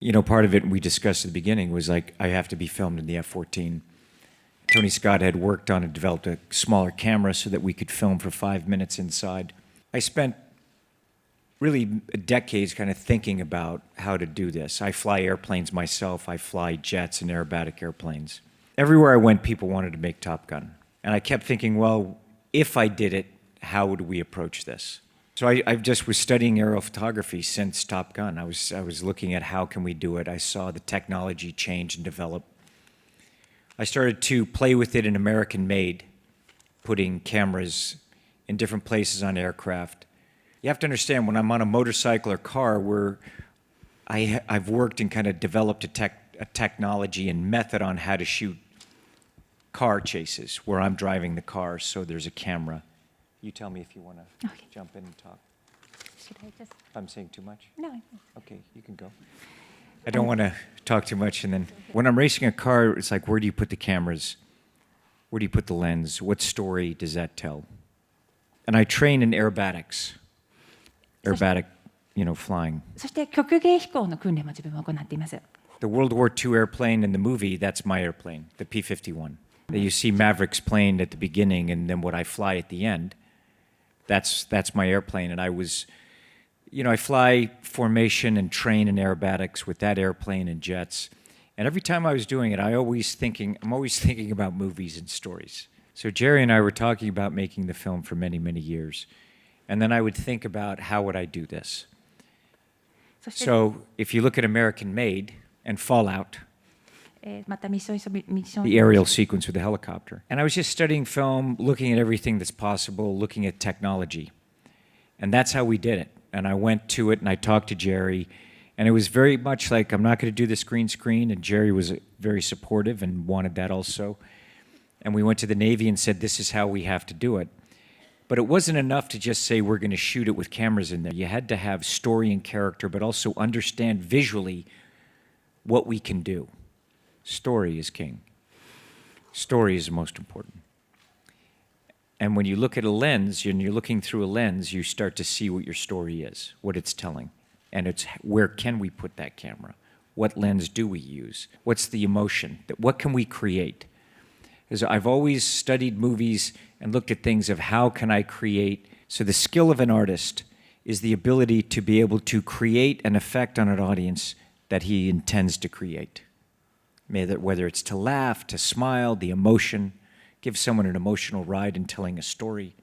You know, part of it we discussed at the beginning was like, I have to be filmed in the F-14. Tony Scott had worked on and developed a smaller camera so that we could film for 5 minutes inside. I spent really decades kind of thinking about how to do this. I fly airplanes myself. I fly jets and aerobatic airplanes. Everywhere I went, people wanted to make Top Gun. And I kept thinking, well, if I did it, how would we approach this? So I just was studying aerial photography since Top Gun. I was looking at how can we do it. I saw the technology change and develop. I started to play with it in American Made, putting cameras in different places on aircraft. You have to understand, when I'm on a motorcycle or car, I've worked and kind of developed a technology and method on how to shoot car chases, where I'm driving the car, so there's a camera. You tell me if you want to jump in and talk. Should I just? I'm saying too much? No. Okay, you can go. I don't want to talk too much, and then when I'm racing a car, it's like, where do you put the cameras? Where do you put the lens? What story does that tell? And I train in aerobatics. Aerobatic, flying. そして曲芸飛行の訓練も自分は行っています。The World War II airplane in the movie, that's my airplane, the P-51. You see Maverick's plane at the beginning, and then what I fly at the end, that's my airplane. And I fly formation and train in aerobatics with that airplane and jets. And every time I was doing it, I'm always thinking about movies and stories. So Jerry and I were talking about making the film for many, many years. And then I would think about how would I do this. So if you look at American Made and Fallout, the aerial sequence with the helicopter. And I was just studying film, looking at everything that's possible, looking at technology. And that's how we did it. And I went to it and I talked to Jerry. And it was very much like, I'm not going to do this green screen. And Jerry was very supportive and wanted that also. And we went to the Navy and said, this is how we have to do it. But it wasn't enough to just say we're going to shoot it with cameras in there. You had to have story and character, but also understand visually what we can do. Story is king. Story is most important. And when you look at a lens, and you're looking through a lens, you start to see what your story is, what it's telling. And it's where can we put that camera? What lens do we use? What's the emotion? What can we create? Because I've always studied movies and looked at things of how can I create. So the skill of an artist is the ability to be able to create an effect on an audience that he intends to create. Whether it's to laugh, to smile, the emotion, give someone an emotional ride in telling a story.